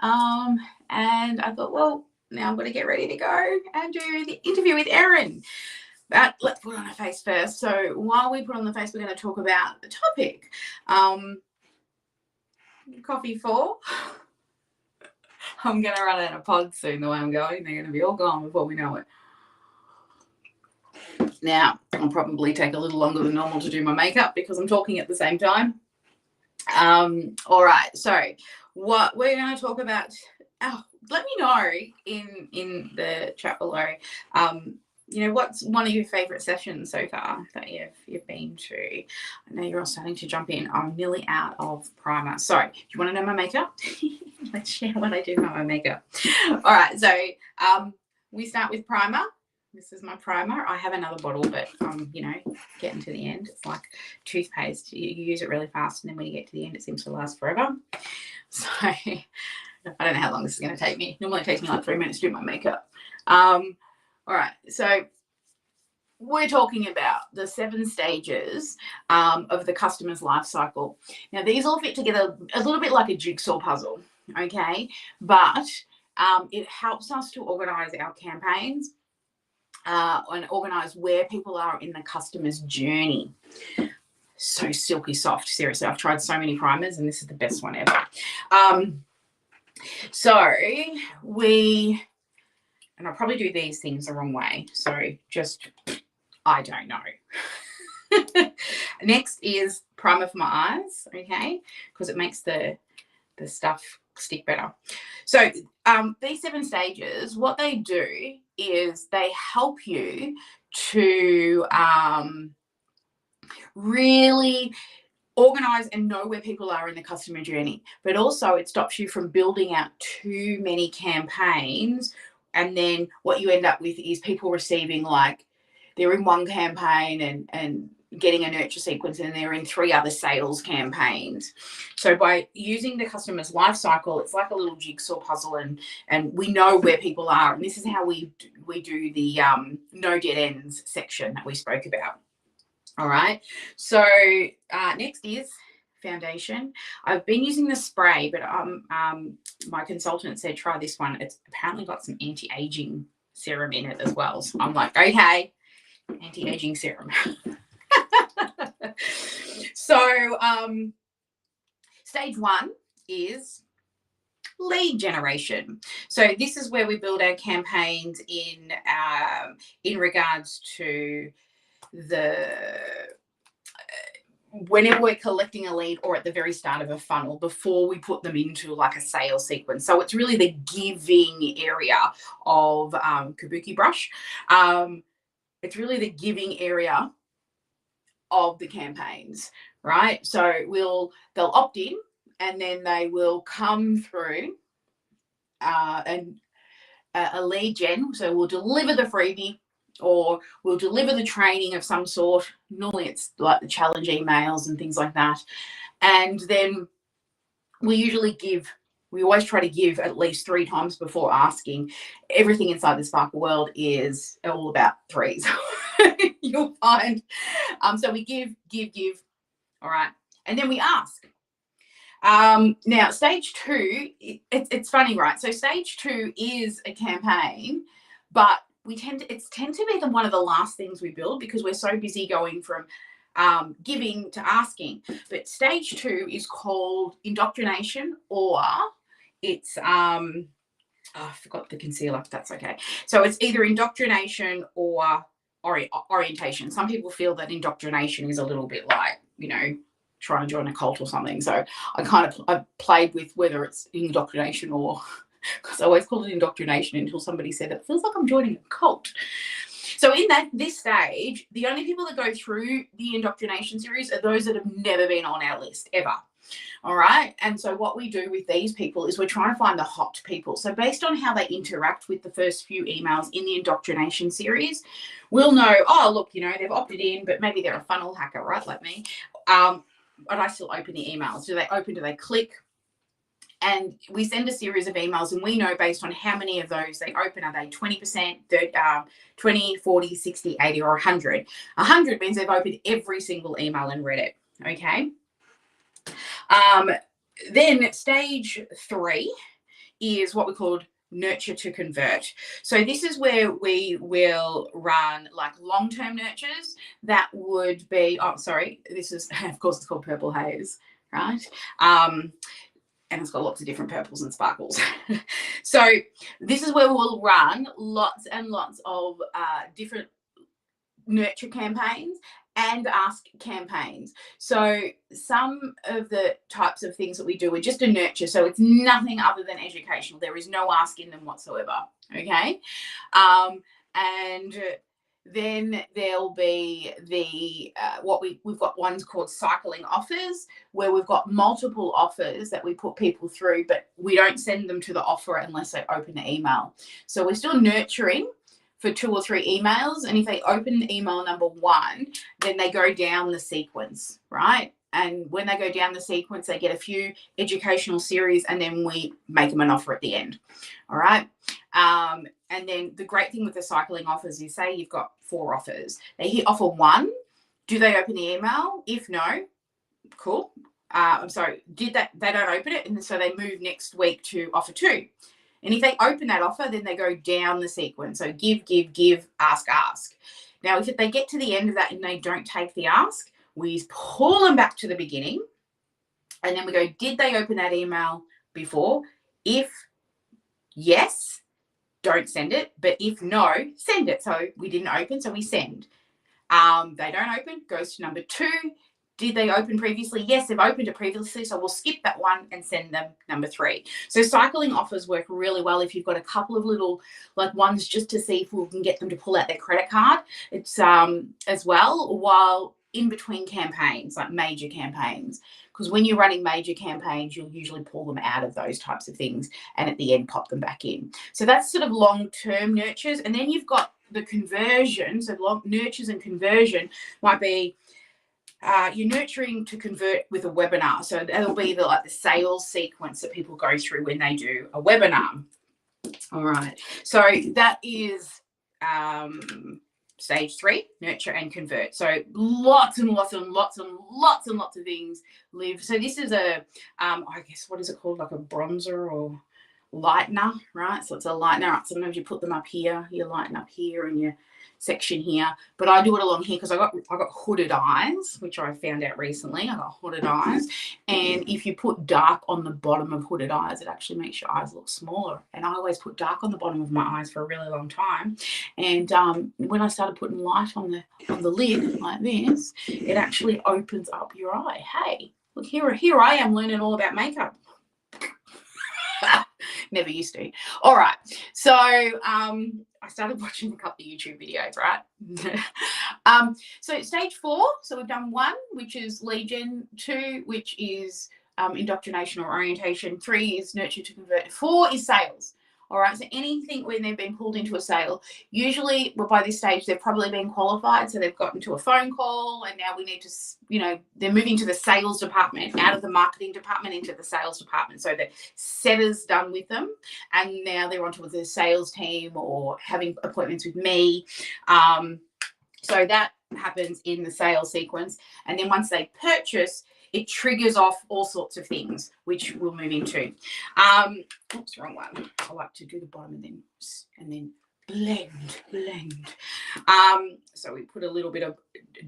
And I thought, well, now I'm going to get ready to go and do the interview with Erin. But let's put on a face first. So while we put on the face, we're going to talk about the topic. Coffee for? I'm going to run out of pods soon the way I'm going. They're going to be all gone before we know it. Now, I'll probably take a little longer than normal to do my makeup because I'm talking at the same time. All right, so what we're going to talk about, let me know in the chat below, what's one of your favourite sessions so far that you've been to? I know you're all starting to jump in. I'm nearly out of primer. So, do you want to know my makeup? Let's share what I do for my makeup. All right, so we start with primer. This is my primer. I have another bottle, but getting to the end. It's like toothpaste. You use it really fast, and then when you get to the end, it seems to last forever. So I don't know how long this is going to take me. Normally it takes me like 3 minutes to do my makeup. All right, so we're talking about the 7 stages of the customer's life cycle. Now, these all fit together a little bit like a jigsaw puzzle, okay? But it helps us to organise our campaigns and organise where people are in the customer's journey. So silky soft, seriously. I've tried so many primers and this is the best one ever. And I'll probably do these things the wrong way. So I don't know. Next is primer for my eyes, okay? Because it makes the stuff stick better. So these 7 stages, what they do is they help you to really organize and know where people are in the customer journey, but also it stops you from building out too many campaigns. And then what you end up with is people receiving, like, they're in one campaign and getting a nurture sequence and they're in 3 other sales campaigns. So by using the customer's life cycle, it's like a little jigsaw puzzle, and we know where people are. And this is how we do the no dead ends section that we spoke about. All right. So next is foundation. I've been using the spray, but my consultant said try this one. It's apparently got some anti-aging serum in it as well. So I'm like, okay, anti-aging serum. So stage 1 is lead generation. So this is where we build our campaigns in regards to whenever we're collecting a lead or at the very start of a funnel before we put them into like a sales sequence. So it's really the giving area of Kabuki brush. It's really the giving area of the campaigns, right? So they'll opt in and then they will come through a lead gen. So we'll deliver the freebie, or we'll deliver the training of some sort. Normally it's like the challenge emails and things like that. And then we always try to give at least 3 times before asking. Everything inside the Sparkle world is all about 3s. You'll find. So we give. All right. And then we ask. Now, stage 2, it's funny, right? So stage 2 is a campaign, but it's tend to be one of the last things we build because we're so busy going from giving to asking. But stage 2 is called indoctrination, or it's I forgot the concealer. That's okay. So it's either indoctrination or orientation. Some people feel that indoctrination is a little bit like, trying to join a cult or something. So I played with whether it's indoctrination or, because I always called it indoctrination until somebody said it feels like I'm joining a cult. So in this stage, the only people that go through the indoctrination series are those that have never been on our list ever. All right. And so what we do with these people is we're trying to find the hot people. So based on how they interact with the first few emails in the indoctrination series, we'll know, oh, look, they've opted in, but maybe they're a funnel hacker, right? Like me. But I still open the emails. Do they open? Do they click? And we send a series of emails, and we know based on how many of those they open, are they 20%, 20, 40, 60, 80, or 100? 100 means they've opened every single email and read it, okay? Then stage 3 is what we call nurture to convert. So this is where we will run like long-term nurtures that would be, oh, sorry, this is, of course, it's called Purple Haze, right? And it's got lots of different purples and sparkles. So this is where we'll run lots and lots of different nurture campaigns and ask campaigns. So some of the types of things that we do are just a nurture. So it's nothing other than educational. There is no ask in them whatsoever. Okay. And then there'll be the we've got ones called cycling offers, where we've got multiple offers that we put people through, but we don't send them to the offer unless they open the email. So we're still nurturing for 2 or 3 emails, and if they open email number 1, then they go down the sequence, right? And when they go down the sequence, they get a few educational series, and then we make them an offer at the end. All right. And then the great thing with the cycling offers is, say you've got 4 offers. They hit offer 1. Do they open the email? If no, cool. I'm sorry, they don't open it, and so they move next week to offer 2. And if they open that offer, then they go down the sequence. So give, ask. Now, if they get to the end of that and they don't take the ask, we pull them back to the beginning. And then we go, did they open that email before? If yes, don't send it. But if no, send it. So we didn't open, so we send. They don't open, goes to number 2. Did they open previously? Yes, they've opened it previously, so we'll skip that one and send them number 3. So cycling offers work really well if you've got a couple of little like ones just to see if we can get them to pull out their credit card. It's as well, while in between campaigns, like major campaigns, because when you're running major campaigns, you'll usually pull them out of those types of things and at the end pop them back in. So that's sort of long-term nurtures. And then you've got the conversion. So long nurtures and conversion might be, you're nurturing to convert with a webinar. So that'll be the sales sequence that people go through when they do a webinar. All right. So that is stage 3, nurture and convert. So lots and lots of things live. So this is a, I guess, what is it called? Like a bronzer or lightener, right? So it's a lightener. Sometimes you put them up here, you lighten up here and you section here, but I do it along here because I got hooded eyes, which I found out recently. I got hooded eyes, and if you put dark on the bottom of hooded eyes, it actually makes your eyes look smaller. And I always put dark on the bottom of my eyes for a really long time. And when I started putting light on the lid like this, it actually opens up your eye. Hey, look here I am learning all about makeup. Never used to. All right, so I started watching a couple of YouTube videos, right? So stage 4, so we've done 1, which is lead gen, 2, which is indoctrination or orientation, 3 is nurture to convert, 4 is sales. All right, so anything when they've been pulled into a sale, usually by this stage they've probably been qualified, so they've gotten to a phone call, and now we need to, they're moving to the sales department, out of the marketing department into the sales department. So the setter's done with them, and now they're onto the sales team or having appointments with me. So that happens in the sales sequence, and then once they purchase, it triggers off all sorts of things, which we'll move into. Oops, wrong one. I like to do the bottom and then blend. So we put a little bit of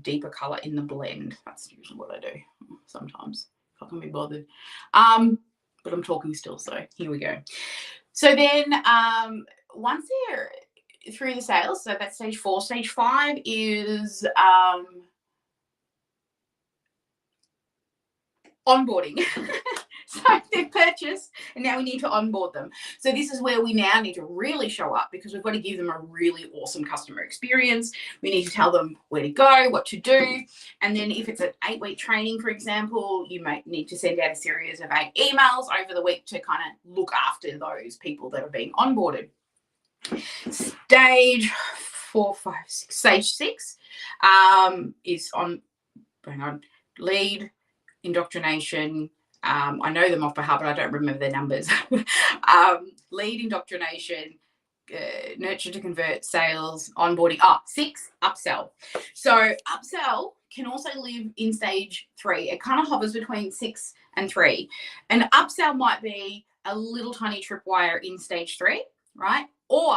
deeper color in the blend. That's usually what I do sometimes, if I can be bothered. But I'm talking still, so here we go. So then once they're through the sales, so that's stage 4. Stage 5 is onboarding. So they've purchased and now we need to onboard them. So this is where we now need to really show up, because we've got to give them a really awesome customer experience. We need to tell them where to go, what to do. And then if it's an 8-week training, for example, you might need to send out a series of 8 emails over the week to kind of look after those people that are being onboarded. Stage 4, 5, 6. Stage 6 is on, hang on, lead, indoctrination. I know them off by heart, but I don't remember their numbers. Lead, indoctrination, nurture to convert, sales, onboarding. 6, upsell. So upsell can also live in stage 3. It kind of hovers between 6 and 3. An upsell might be a little tiny tripwire in stage 3, right? Or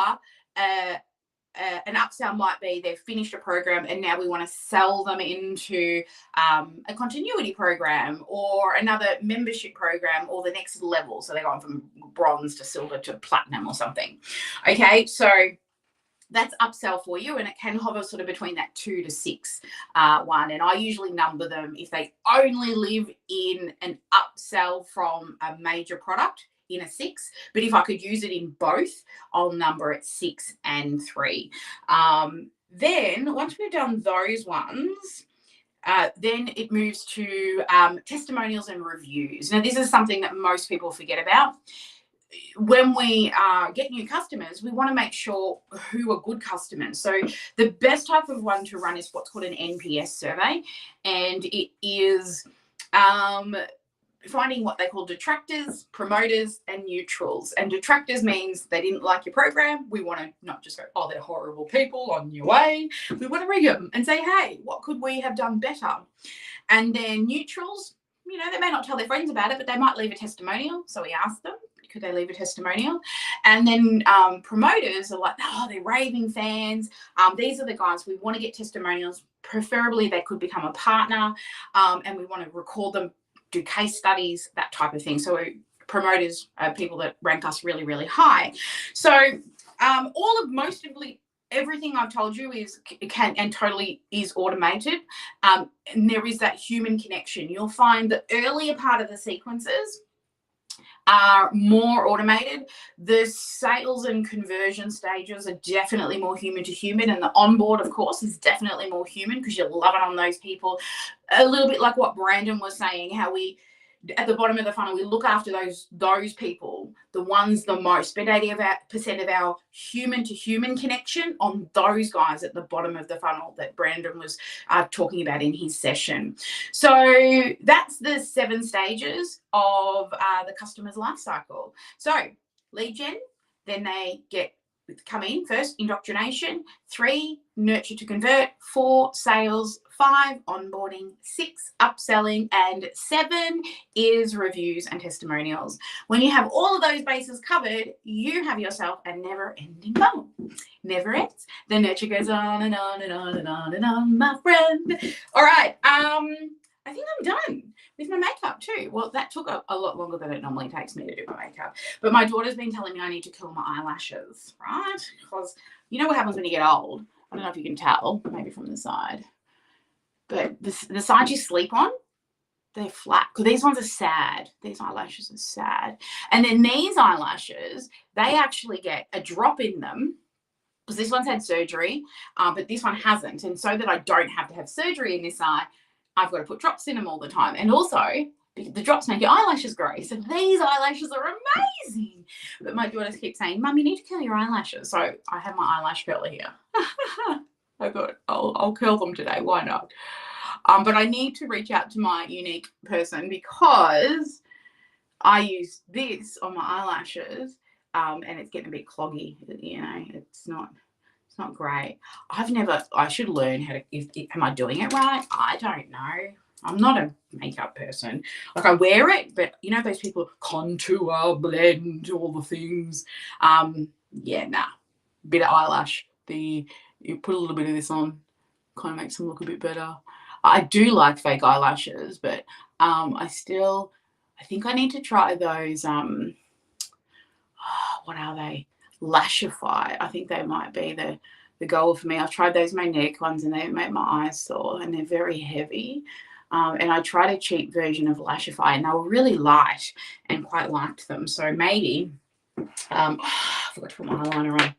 an upsell might be they've finished a program and now we want to sell them into a continuity program or another membership program or the next level. So they're going from bronze to silver to platinum or something. Okay, so that's upsell for you, and it can hover sort of between that 2 to 6 one. And I usually number them if they only live in an upsell from a major product in a 6, but if I could use it in both, I'll number it 6 and 3. Then once we've done those ones, then it moves to testimonials and reviews. Now, this is something that most people forget about. When we get new customers, we want to make sure who are good customers. So the best type of one to run is what's called an NPS survey, and it is finding what they call detractors, promoters, and neutrals. And detractors means they didn't like your program. We want to not just go, oh, they're horrible people on your way. We want to ring them and say, hey, what could we have done better? And then neutrals, you know, they may not tell their friends about it, but they might leave a testimonial. So we ask them, could they leave a testimonial? And then promoters are like, oh, they're raving fans. These are the guys we want to get testimonials. Preferably they could become a partner, and we want to record them, do case studies, that type of thing. So promoters are people that rank us really, really high. So everything I've told you can and totally is automated. And there is that human connection. You'll find the earlier part of the sequences are more automated. The sales and conversion stages are definitely more human to human, and the onboard, of course, is definitely more human because you're loving on those people. A little bit like what Brandon was saying, how we, at the bottom of the funnel, we look after those people, the ones the most, spend 80% of our human to human connection on those guys at the bottom of the funnel that Brandon was talking about in his session. So that's the 7 stages of the customer's life cycle. So lead gen, then they come in first, indoctrination, 3, nurture to convert, 4, sales, 5, onboarding, 6, upselling, and 7 is reviews and testimonials. When you have all of those bases covered, you have yourself a never-ending funnel. Never ends. The nurture goes on and on and on and on and on, my friend. All right. I think I'm done with my makeup too. Well, that took a lot longer than it normally takes me to do my makeup. But my daughter's been telling me I need to curl my eyelashes, right? Because you know what happens when you get old? I don't know if you can tell, maybe from the side. But the sides you sleep on, they're flat. Because these ones are sad. These eyelashes are sad. And then these eyelashes, they actually get a drop in them. Because this one's had surgery, but this one hasn't. And so that I don't have to have surgery in this eye, I've got to put drops in them all the time. And also, the drops make your eyelashes grow. So these eyelashes are amazing. But my daughters keep saying, Mum, you need to curl your eyelashes. So I have my eyelash curler here. I thought, I'll curl them today. Why not? But I need to reach out to my unique person because I use this on my eyelashes, and it's getting a bit cloggy. You know, it's not great. I should learn how to, am I doing it right? I don't know. I'm not a makeup person. Like I wear it, but you know those people contour, blend, all the things. Yeah, nah. Bit of eyelash. You put a little bit of this on, kind of makes them look a bit better. I do like fake eyelashes, but I think I need to try those. What are they? Lashify. I think they might be the goal for me. I've tried those magnetic ones and they make my eyes sore and they're very heavy. And I tried a cheap version of Lashify and they were really light and quite liked them. So maybe, I forgot to put my eyeliner on.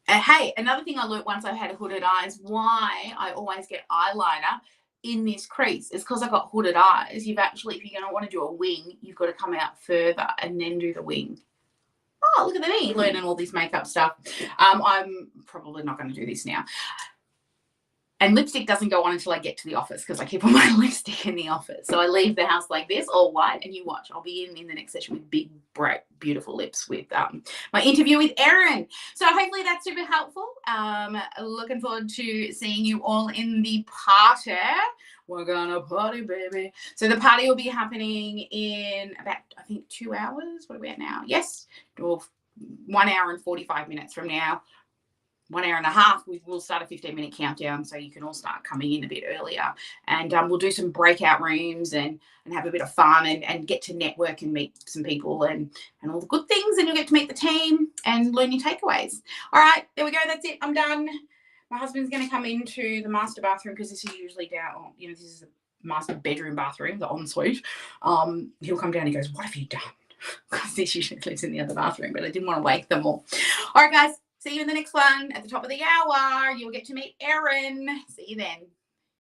Hey, another thing I learned once I had hooded eyes, why I always get eyeliner in this crease is because I got hooded eyes. You've actually, if you're going to want to do a wing, you've got to come out further and then do the wing. Oh, look at me learning all this makeup stuff. I'm probably not going to do this now. And lipstick doesn't go on until I get to the office because I keep all my lipstick in the office. So I leave the house like this, all white, and you watch. I'll be in the next session with big, bright, beautiful lips with my interview with Erin. So hopefully that's super helpful. Looking forward to seeing you all in the party. We're gonna party, baby. So the party will be happening in about, I think, 2 hours. What are we at now? Yes, well, 1 hour and 45 minutes from now. 1 hour and a half, we'll start a 15-minute countdown so you can all start coming in a bit earlier. And we'll do some breakout rooms and have a bit of fun and get to network and meet some people and all the good things. And you'll get to meet the team and learn your takeaways. All right, there we go. That's it. I'm done. My husband's going to come into the master bathroom because this is usually down, this is the master bedroom bathroom, the ensuite. He'll come down and he goes, what have you done? Because this usually lives in the other bathroom, but I didn't want to wake them all. All right, guys. See you in the next one. At the top of the hour, you'll get to meet Erin. See you then.